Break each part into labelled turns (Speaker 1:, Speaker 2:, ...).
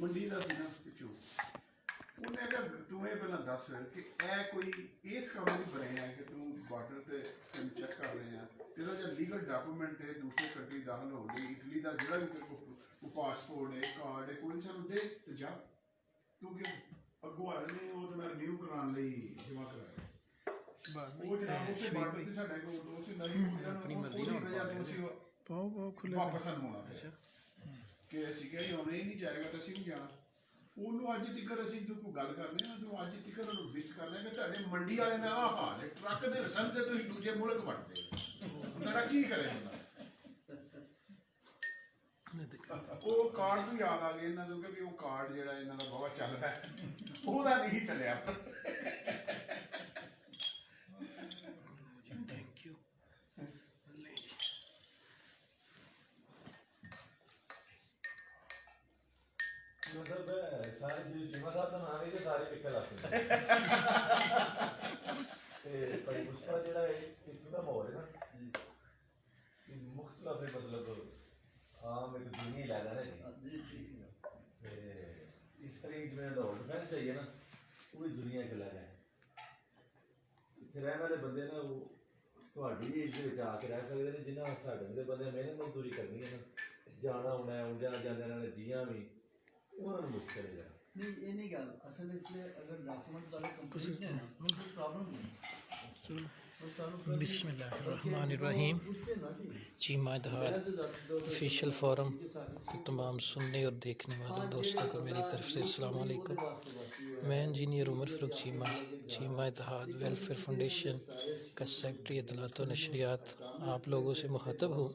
Speaker 1: ਮੰਡੀ ਦਾ ਸੀ ਨਾ ਪਿੱਛੋਂ, ਉਹਨੇ ਕਿਹਾ ਤੂੰ ਇਹ ਪਹਿਲਾਂ ਦੱਸ ਕਿ ਇਹ ਕੋਈ ਇਸ ਕੰਮ ਲਈ ਬਣਿਆ ਕਿ ਤੂੰ ਬਾਰਡਰ ਤੇ ਤੈਨੂੰ ਚੈੱਕ ਕਰ ਰਹੇ ਆ, ਤੇਰਾ ਜਿਹੜਾ ਲੀਗਲ ਡਾਕੂਮੈਂਟ ਹੈ ਦੂਸਰੇ ਕੰਟਰੀ ਦਾਖਲ ਹੋਣ ਲਈ, ਇਟਲੀ ਦਾ ਜਿਹੜਾ ਵੀ ਤੇਰੇ ਕੋਲ ਪਾਸਪੋਰਟ ਹੈ, ਕਾਰਡ ਹੈ, ਕੋਈ ਸਾਨੂੰ ਦੇ ਤੇ ਜਾ। ਤੂੰ ਕਿ ਅੱਗੋਂ ਆਇਆ ਨਹੀਂ, ਉਹ ਤਾਂ ਮੈਂ ਰਿਨਿਊ ਕਰਾਉਣ ਲਈ ਜਮ੍ਹਾਂ ਕਰਾਇਆ। ਉਹ ਜਿਹੜਾ ਉਸੇ ਬਾਰਡਰ ਤੇ ਸਾਡਾ ਕੋਲ ਦੋਸਤ ਹੁੰਦਾ ਸੀ, ਆਪਣੀ ਮਰਜ਼ੀ ਨਾਲ ਵਾਪਸ ਸਾਨੂੰ ਆਉਣਾ ਕਿ ਅਸੀਂ ਕਿਹਾ ਆਉਣਾ ਹੀ ਨਹੀਂ ਜਾਏਗਾ ਤਾਂ ਅਸੀਂ ਨਹੀਂ ਜਾਣਾ। ਉਹਨੂੰ ਅੱਜ ਤੀਕਰ ਅਸੀਂ ਜੋ ਕੋਈ ਗੱਲ ਕਰਨੇ ਆ, ਜੋ ਅੱਜ ਤੀਕਰ ਉਹਨੂੰ ਵਿਸ ਕਰਨਾ ਕਿ ਤੁਹਾਡੇ ਮੰਡੀ ਵਾਲੇ ਦਾ ਆਹ ਹਾਲ ਹੈ, ਟਰੱਕ ਦੇ ਲਾਇਸੈਂਸ ਤੇ ਤੁਸੀਂ ਦੂਜੇ ਮੁਲਕ ਵੜਦੇ ਤੁਹਾਡਾ ਕੀ ਕਰੇ ਬੰਦਾ। ਉਹ ਕਾਰਡ ਨੂੰ ਯਾਦ ਆ ਗਿਆ ਇਹਨਾਂ ਨੂੰ ਕਿ ਵੀ ਉਹ ਕਾਰਡ ਜਿਹੜਾ ਇਹਨਾਂ ਦਾ ਬਹੁਤ ਚੱਲਦਾ ਉਹਦਾ ਨਹੀਂ ਚੱਲਿਆ।
Speaker 2: سارے جمعہ صاحب کا نام ہے سارے پکل آتے ہیں دوسرا جڑا اتوں کا ماحول ہے نا مختلف مطلب عام ایک دنیا علیحدہ ہے اس طرح جی لاہور ڈیفینس چاہیے نا وہ بھی دنیا ایک علیحدہ ہے اتنے رہنے والے بندے نا وہ تھوڑی ایج آ کے رہ سکتے ہیں جنہیں ساڈے بندے محنت مزدوری کرنی ہے نا جانا ہونا ہے آدھا جانے جیاں بھی مشکل ہے نہیں یہ نہیں گل اصل اس لیے اگر ڈاکومنٹ والے کمپلیٹ ہے نا کوئی پرابلم نہیں۔
Speaker 3: بسم اللہ الرحمن الرحیم۔ چیمہ اتحاد آفیشیل فورم تمام سننے اور دیکھنے والے دوستوں کو میری طرف سے السلام علیکم۔ میں انجینئر عمر فاروق چیمہ اتحاد ویلفیئر فاؤنڈیشن کا سیکرٹری اطلاعات و نشریات آپ لوگوں سے مخاطب ہوں۔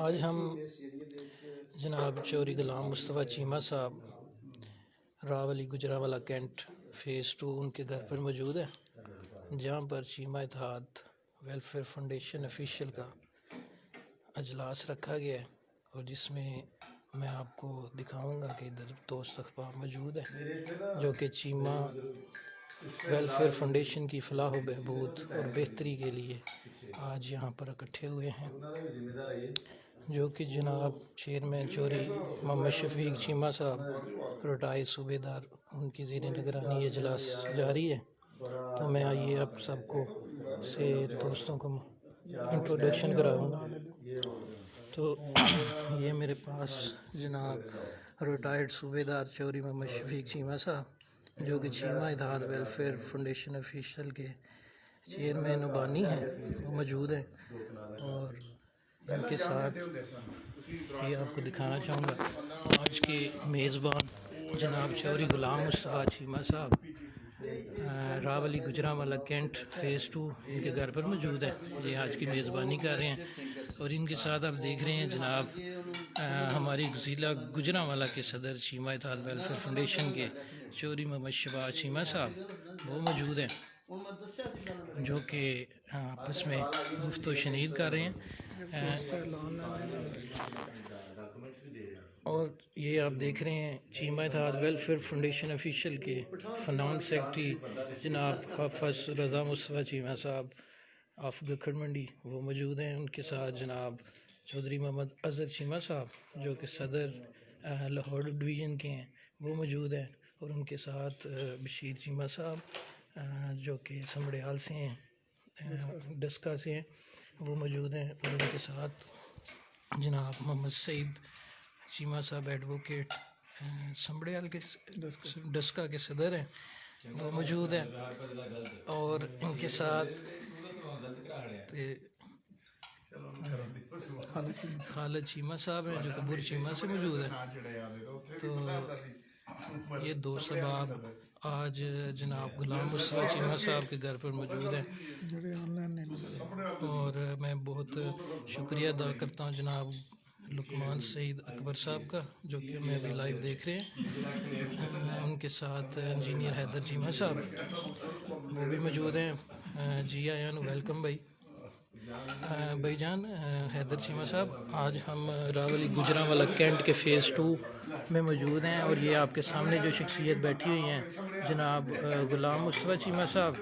Speaker 3: آج ہم جناب چوری غلام مصطفیٰ چیمہ صاحب راولی گجرانوالہ کینٹ فیز 2 ان کے گھر پر موجود ہیں، جہاں پر چیمہ اتحاد ویلفیئر فاؤنڈیشن آفیشیل کا اجلاس رکھا گیا ہے، اور جس میں میں آپ کو دکھاؤں گا کہ ادھر دوست احباب موجود ہیں جو کہ چیمہ ویلفیئر فاؤنڈیشن کی فلاح و بہبود اور بہتری کے لیے آج یہاں پر اکٹھے ہوئے ہیں، جو کہ جناب چیئرمین چوری محمد شفیق چیمہ صاحب ریٹائرڈ صوبے دار ان کی زیر نگرانی اجلاس جاری ہے۔ تو میں آئیے آپ سب کو سے دوستوں کو انٹروڈکشن کراؤں گا۔ تو یہ میرے پاس جناب ریٹائرڈ صوبے دار چوری محمد شفیق چیمہ صاحب جو کہ چیمہ اتحاد ویلفیئر فاؤنڈیشن آفیشیل کے چیئرمین و بانی ہیں، وہ موجود ہیں، اور ان کے ساتھ یہ آپ کو دکھانا چاہوں گا آج کے میزبان جناب چوری غلام مصطفیٰ چیمہ صاحب راولی گجرانوالہ کینٹ فیز 2 ان کے گھر پر موجود ہیں، یہ آج کی میزبانی کر رہے ہیں، اور ان کے ساتھ آپ دیکھ رہے ہیں جناب ہماری ضلع گجرانوالہ کے صدر چیمہ اتحاد ویلفیئر فاؤنڈیشن کے چوری محمد شفیق چیمہ صاحب وہ موجود ہیں، جو کہ آپس میں گفت و شنید کر رہے ہیں۔ اور یہ آپ دیکھ رہے ہیں چیمہ اتحاد ویلفیئر فاؤنڈیشن آفیشیل کے فنان سیکرٹری جناب حافظ رضا مصطفیٰ چیمہ صاحب آف گکھڑ منڈی وہ موجود ہیں، ان کے ساتھ جناب چودھری محمد اظہر چیمہ صاحب جو کہ صدر لاہور ڈویژن کے ہیں وہ موجود ہیں، اور ان کے ساتھ بشیر چیمہ صاحب جو کہ سمڑیال سے ہیں، ڈسکا سے ہیں، وہ موجود ہیں، اور ان کے ساتھ جناب محمد سعید چیمہ صاحب ایڈوکیٹ سمڑیال کے ڈسکا کے صدر ہیں، وہ موجود ہیں، اور ان کے ساتھ خالد چیمہ صاحب ہیں جو کہ بر چیمہ سے موجود ہیں۔ تو یہ دو احباب آج جناب غلام مصطفیٰ چیمہ صاحب کے گھر پر موجود ہیں، اور میں بہت شکریہ ادا کرتا ہوں جناب لقمان سعید اکبر صاحب کا جو کہ ہمیں ابھی لائیو دیکھ رہے ہیں، ان کے ساتھ انجینئر حیدر چیمہ صاحب وہ بھی موجود ہیں۔ جی آیان ویلکم بھائی جان حیدر چیمہ صاحب، آج ہم راولی گجرانوالہ کینٹ کے فیز 2 میں موجود ہیں، اور یہ آپ کے سامنے جو شخصیت بیٹھی ہوئی ہیں جناب غلام مصطفیٰ چیمہ صاحب،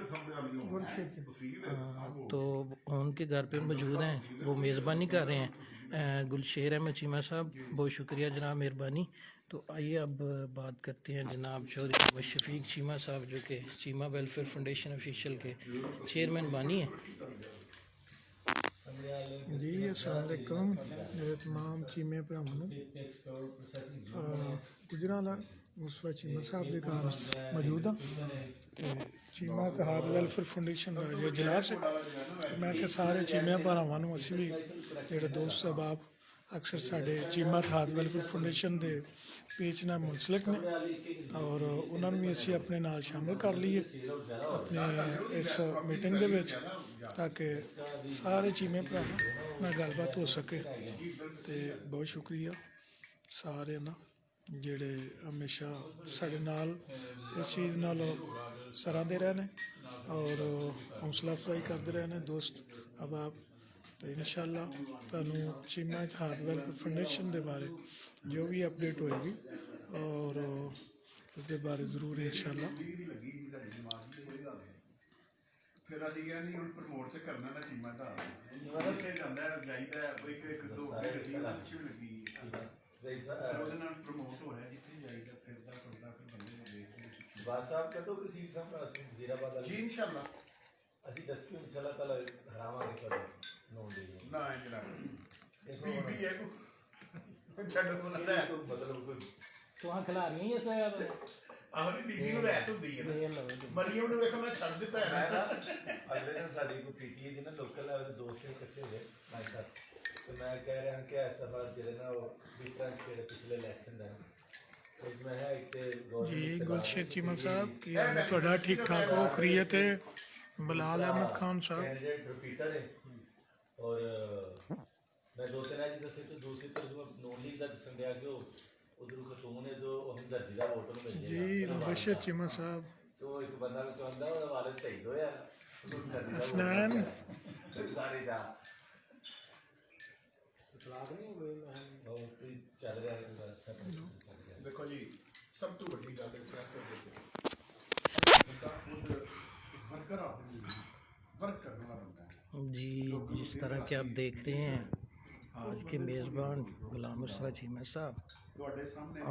Speaker 3: تو ان کے گھر پہ موجود ہیں، وہ میزبانی کر رہے ہیں۔ گلشیر احمد چیمہ صاحب، بہت شکریہ جناب، مہربانی تو آئیے اب بات کرتے ہیں جناب چودھری شفیق چیمہ صاحب جو کہ چیمہ ویلفیئر فاؤنڈیشن آفیشیل کے چیئرمین بانی ہیں.
Speaker 4: جی السلام علیکم میرے تمام چیمے بھراواں گجراں مصطفیٰ چیمہ صاحب کے گھر موجود ہاں چیمہ اتحاد ویلفیئر فاؤنڈیشن کا جو اجلاس ہے میں کہ سارے چیمے بھراواں نوں اسی بھی جڑے دوست احباب اکثر ساڈے چیمہ اتحاد ویلفیئر فاؤنڈیشن دے پیج نال منسلک نے اور انہوں نے بھی اسی اپنے نال شامل کر لیے اپنے اس میٹنگ دے وچ تاکہ سارے چیمے بھراواں نال گل بات ہو سکے. تے بہت شکریہ سارے نا جڑے ہمیشہ ساڈے نال اس چیز نال سراہندے رہے نے اور حوصلہ افزائی کرتے رہے نے دوست احباب. تو انشاءاللہ تانوں چیمہ اتحاد ویلفیئر فاؤنڈیشن دے بارے جو بھی اپڈیٹ ہوئے گی اور اس دے بارے ضرور انشاءاللہ.
Speaker 1: پھر ابھی کیا نہیں ہوں پرموٹ تو کرنا نا چیمہ کا جانا جائیے ایک دو لگی پرموٹ ہو رہا ہے جتنے جائیے پھرتا پھرتا پھر بندے
Speaker 2: بات صاحب کٹو کہ سیٹ صاحب وزیر آباد
Speaker 1: جی ان شاء اللہ
Speaker 2: اسی ڈسٹبن ان شاء اللہ تعالیٰ ہراواں گے پر نو دے
Speaker 1: نہ جناب بی ہے کو چھڈو کو نہ
Speaker 2: مطلب کوئی
Speaker 3: تو کھلا رہی ہیں سیا
Speaker 1: ਆਹਰੀ ਬੀਬੀ ਨੂੰ ਰਹਿਤ ਹੁੰਦੀ ਹੈ ਨਾ ਮਰੀਮ ਨੂੰ ਵੇਖੋ ਮੈਂ ਛੱਡ ਦਿੱਤਾ ਹੈ ਨਾ
Speaker 2: ਅਗਲੇ ਦਿਨ ਸਾਡੀ ਕੋਈ ਪੀਟੀਏ ਜਿਹਨਾਂ ਲੋਕਲ ਲੈਵਲ ਦੇ ਦੋਸਤ ਇਕੱਠੇ ਹੋਏ ਮਾਈ ਸਾਹਿਬ ਤੇ ਮੈਂ ਕਹਿ ਰਿਹਾ ਕਿ ਇਸ ਦਫਾ ਜਿਹੜੇ ਨਾ ਉਹ ਡਿਫਰੈਂਸ ਜਿਹੜੇ ਪਿਛਲੇ ਇਲੈਕਸ਼ਨ ਦਾ ਉਸ ਮੈਂ ਹੈ ਇੱਕ
Speaker 4: ਜੀ ਗੁਲਸ਼ਨ ਚੀਮਾ ਸਾਹਿਬ ਕੀ ਹਾਲ ਹੈ ਤੁਹਾਡਾ ਠੀਕ ਠਾਕ ਹੋ ਖਰੀਅਤ ਹੈ ਬਲਾਲ ਅਹਿਮਦ ਖਾਨ ਸਾਹਿਬ
Speaker 2: ਕੈਂਡੀਡੇਟ ਰਿਪੀਟਰ ਹੈ ਔਰ ਮੈਂ ਦੋ ਤਿੰਨ ਅੱਜ ਦੱਸੇ ਤੇ ਦੂਸਰੀ ਤਰਫ ਨੋਨ ਲੀਗ ਦਾ ਦੱਸਣ ਡਿਆ ਕਿ ਉਹ ਉਧਰ ਖਤੂਨ ਨੇ ਜੋ ਹਮਦਰਦੀ ਦਾ ਵੋਟਰ ਨੂੰ ਭੇਜਿਆ
Speaker 4: ਜੀ ਮੁਬਸ਼ਰ ਚੀਮਾ ਸਾਹਿਬ
Speaker 2: تو ایک بندہ بھی چاہتا ہے والد شہید ہویا
Speaker 4: حسنین
Speaker 2: سارے جا اطلاق نہیں ہوئے چل رہا ہے
Speaker 1: ਦੇਖੋ ਜੀ ਸਭ ਤੋਂ ਵੱਡੀ ਗੱਲ ਹੈ ਸਿਆਸਤ ਦੇ ਬੰਦਾ ਖੁਦ ਵਰਕਰ ਆਦਮੀ वर्क करने वाला बनता है.
Speaker 3: جی جس طرح کہ آپ دیکھ رہے ہیں آج کے میزبان غلام مصطفیٰ چیمہ صاحب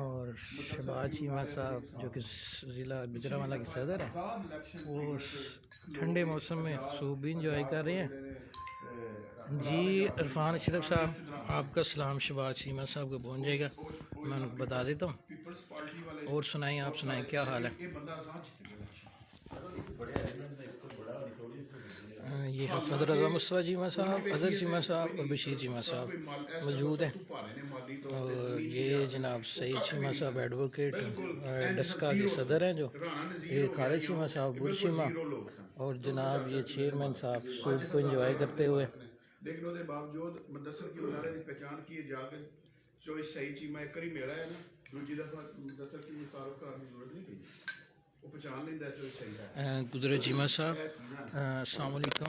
Speaker 3: اور شہباز چیمہ صاحب جو کہ ضلع گجرانوالہ کے صدر ہیں وہ ٹھنڈے موسم میں سوپ بھی انجوائے کر رہے ہیں. جی عرفان اشرف صاحب آپ کا سلام شہباز چیمہ صاحب کو پہنچ جائے گا میں ان کو بتا دیتا ہوں. اور سنائیں آپ سنائیں کیا حال ہے. یہ حفظ رضا مصطفیٰ چیمہ صاحب اظہر چیمہ صاحب اور بشیر چیمہ صاحب موجود ہیں اور یہ جناب سعید چیمہ صاحب ایڈوکیٹ ڈسکا کے صدر ہیں جو یہ خالد چیمہ صاحب بر چیمہ اور جناب یہ چیئرمین صاحب سوپ کو انجوائے کرتے ہوئے.
Speaker 1: لیکن اس باوجود مدثر کی ادارے کی پہچان کی جا کے جو صحیح چیمہ ایک کری میرا ہے نا دوسری دفعہ مدثر کی متعارف کرانے کی ضرورت نہیں پڑی وہ پہچان لینا جو صحیح ہے.
Speaker 3: قدرت چیمہ صاحب السلام علیکم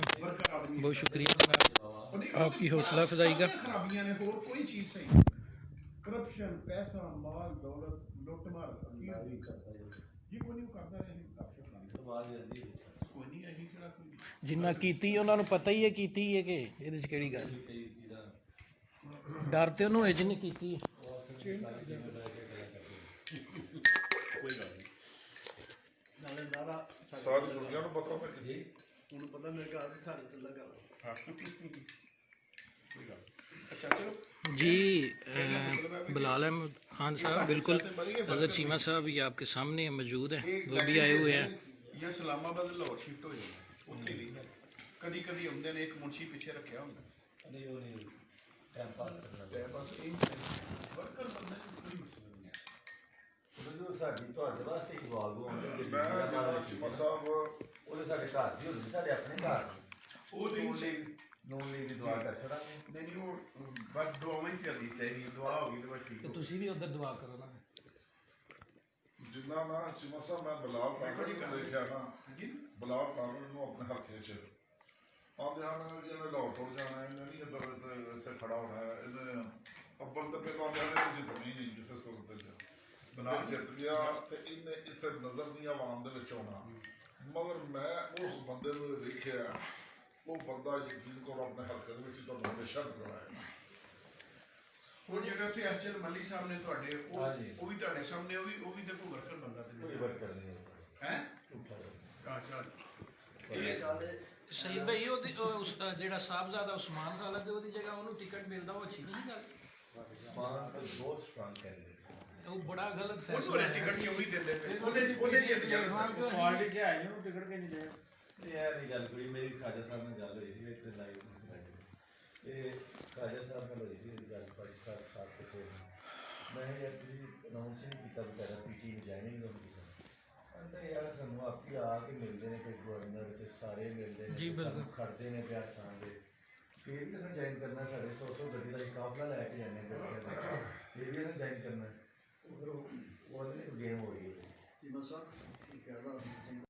Speaker 3: بہت شکریہ جناب آپ کی حوصلہ افزائی کا.
Speaker 1: خرابیاں نے اور کوئی چیز صحیح نہیں. کرپشن پیسہ مال دولت لوٹ مار جی کوئی نہیں کرتا رہے کوئی نہیں ایسی کہڑا کوئی
Speaker 3: ਜਿੰਨਾ ਕੀਤੀ ਉਹਨਾਂ ਨੂੰ ਪਤਾ ਹੀ ਹੈ ਕੀਤੀ ਹੈ ਕਿ ਇਹਦੇ 'ਚ ਕਿਹੜੀ ਗੱਲ ਡਰ ਤੇ ਉਹਨੂੰ ਇਹ ਜਿਹਨੇ ਕੀਤੀ ਹੈ.
Speaker 1: ਕੋਈ ਗੱਲ ਨਹੀਂ ਨਾਲੇ ਦਾਦਾ
Speaker 5: ਸਾਰੀ ਦੁਨੀਆ ਨੂੰ ਪਤਾ ਹੈ ਜੀ
Speaker 1: ਉਹਨੂੰ ਪਤਾ ਮੇਰੇ ਘਰ ਦੀ ਸਾਡੀ ਤੇ ਲੱਗਾ ਹਾਂ ਕੋਈ ਗੱਲ ਅੱਛਾ ਚਲੋ
Speaker 3: جی بلال احمد خان صاحب بالکل اظہر چیمہ صاحب یہ آپ کے سامنے موجود ہیں وہ بھی آئے ہوئے ہیں.
Speaker 1: یا اسلام آباد لاہور شفٹ ہو جائے ਉੱਥੇ ਵੀ ਕਦੀ ਕਦੀ ਆਉਂਦੇ ਨੇ ਇੱਕ ਮੁਨਸ਼ੀ ਪਿੱਛੇ ਰੱਖਿਆ ਹੁੰਦਾ
Speaker 2: ਨਹੀਂ ਉਹ ਨਹੀਂ ਟਾਈਮ ਪਾਸ ਕਰਨਾ
Speaker 1: ਤੇ ਬਸ ਇਹ ਵਰਕਰ ਬੰਦੇ ਨੂੰ ਕੋਈ ਮਸਲਾ ਨਹੀਂ ਹੈ.
Speaker 2: ਉਹ ਸਾਡੀ ਤੁਹਾਡੇ ਵਾਸਤੇ ਇਵਾਲਵ ਹੋਣਗੇ
Speaker 5: ਮੈਂ ਚੀਮਾ ਸਾਹਿਬ
Speaker 2: ਉਹਦੇ ਸਾਡੇ ਘਰ ਦੀ ਹੁੰਦੀ ਸਾਡੇ ਆਪਣੇ ਘਰ
Speaker 1: ਉਹ ਨਹੀਂ
Speaker 2: ਨੂਨ ਲਈ ਦੀ ਦੁਆ ਕਰ ਛੜਾਂਗੇ.
Speaker 1: ਨਹੀਂ ਉਹ ਬਸ ਦੁਆਵਾਂ ਹੀ ਚੱਲਦੀ ਚਾਹੀਦੀ ਦੁਆ ਹੋ ਗਈ ਤੇ ਬਸ ਠੀਕ
Speaker 3: تو ਤੁਸੀਂ ਵੀ ਉਧਰ ਦੁਆ ਕਰੋ ਨਾ.
Speaker 5: ਜਿੰਨਾ ਨਾ ਚੀਮਾ ਸਾਹਿਬ ਮੈਂ ਬਲਾਲ ਕਾਗੜ ਨੂੰ ਦੇਖਿਆ ਨਾ ਬਲਾਲ ਕਾਗੜ ਨੂੰ ਆਪਣੇ ਹੱਥੇ 'ਚ ਆਉਂਦੇ ਹਨ ਜਿਹਨੇ ਲਾਹੌਰ ਤੋਂ ਜਾਣਾ ਇਹਨੇ ਨਹੀਂ ਇੱਧਰ ਇੱਥੇ ਖੜਾ ਹੋਣਾ ਇਹਨੇ ਅੱਬਲ ਤਾਂ ਪਹਿਲਾਂ ਆਉਂਦੇ ਹਨ ਜਿੱਤਣੀ ਨਹੀਂ ਕਿਸੇ ਸੂਰਤ 'ਚ ਬਣਾ ਜਿੱਤ ਗਿਆ ਤੇ ਇਹਨੇ ਇੱਥੇ ਨਜ਼ਰ ਨਹੀਂ ਆਵਾਮ ਦੇ ਵਿੱਚ ਆਉਣਾ. ਮਗਰ ਮੈਂ ਉਸ ਬੰਦੇ ਨੂੰ ਦੇਖਿਆ ਉਹ ਬੰਦਾ ਯਕੀਨ ਕਰੋ ਆਪਣੇ ਹਲਕੇ ਦੇ ਵਿੱਚ ਤੁਹਾਨੂੰ ਹਮੇਸ਼ਾ ਨਜ਼ਰ ਆਏਗਾ
Speaker 1: ਹੁਣ ਜਿਹੜੇ ਉੱਥੇ ਐਚਐਲ ਮੱਲੀ ਸਾਹਿਬ ਨੇ ਤੁਹਾਡੇ
Speaker 2: ਹਾਂਜੀ।
Speaker 1: ਉਹ ਵੀ ਤੁਹਾਡੇ ਸਾਹਮਣੇ ਉਹ ਵੀ ਤੇ ਕੋਈ ਵਰਕਰ ਬੰਦਾ ਤੇ
Speaker 2: ਕੋਈ
Speaker 1: ਨਹੀਂ
Speaker 2: ਵਰਕ ਕਰਨੀ ਹੈ
Speaker 1: ਹੈ
Speaker 2: ਝੂਠਾ
Speaker 3: ਸਹੀ ਭਾਈ ਉਹਦੀ ਜਿਹੜਾ ਸਾਹਿਬਜ਼ਾਦਾ ਉਸਮਾਨ ਖਾਲਾ ਤੇ ਉਹਦੀ ਜਗ੍ਹਾ ਉਹਨੂੰ ਟਿਕਟ ਮਿਲਦਾ ਉਹ ਅੱਛੀ ਨਹੀਂ ਗੱਲ
Speaker 2: ਸਮਾਨ ਤੇ ਬਹੁਤ ਸਟਰੋਂਗ ਕੈਂਡੀਡੇਟ
Speaker 3: ਉਹ ਬੜਾ ਗਲਤ
Speaker 1: ਉਹਨੂੰ
Speaker 3: ਫੈਸਲਾ
Speaker 1: ਹਲੇ ਟਿਕਟ ਕਿਉਂ ਨਹੀਂ ਦਿੰਦੇ ਪਏ ਉਹਨੇ ਜਿੱਤ ਜਾਣਾ ਸਰ।
Speaker 6: ਪਾਰਟੀ 'ਚ ਆਏ ਨੂੰ ਟਿਕਟ ਕਿਉਂ ਨਹੀਂ ਦੇ
Speaker 2: ਇਹ ਨਹੀਂ ਗੱਲ ਕੋਈ ਮੇਰੀ ਖਾਜਾ ਸਾਹਿਬ ਨਾਲ ਗੱਲ ਹੋਈ ਸੀ ਇੱਥੇ ਲਾਈਵ ਇਹ ਖਾਜਾ ਸਾਹਿਬ ਨਾਲ ਹੋਈ ਸੀ ਇਹਦੀ ਗੱਲ 5-7 ਤੋਂ ਫਿਰ ਮੈਂ ਕਿਹਾ ਯਾਰ ਤੁਸੀਂ ਅਨਾਉਂਸ ਨਹੀਂ ਕੀਤਾ ਬਤਾਇਆ ਪੀਟੀ ਨੂੰ ਜਾਇਨਿੰਗ ਨਹੀਂ ਕੀਤਾ ਕਹਿੰਦਾ ਯਾਰ ਸਾਨੂੰ ਆਪੀ ਆ ਕੇ ਮਿਲਦੇ ਨੇ ਕੋਈ ਗਵਰਨਰ ਤੇ ਸਾਰੇ ਮਿਲਦੇ ਨੇ
Speaker 3: ਜੀ,
Speaker 2: ਤੇ
Speaker 3: ਬਿਲਕੁਲ।
Speaker 2: ਸਾਨੂੰ ਖੜਦੇ ਨੇ ਪਿਆਰ ਥਾਂ ਦੇ ਫਿਰ ਵੀ ਅਸੀਂ ਜੁਆਇਨ ਕਰਨਾ ਸਾਡੇ 100 ਗੱਡੀ ਦਾ ਕਾਫਲਾ ਲੈ ਕੇ ਜਾਂਦੇ ਹਾਂ ਬੱਚਿਆਂ ਦਾ ਇਹ ਵੀ ਇਹਨਾਂ ਜੁਆਇਨ ਕਰਨਾ ਉਹ ਫਿਰ ਉਹ ਉਹਦੇ ਗੇਮ ਹੋ ਗਈ
Speaker 7: ਜੀ ਬਸ ਕੀ ਕਹਿ ਰਹਾ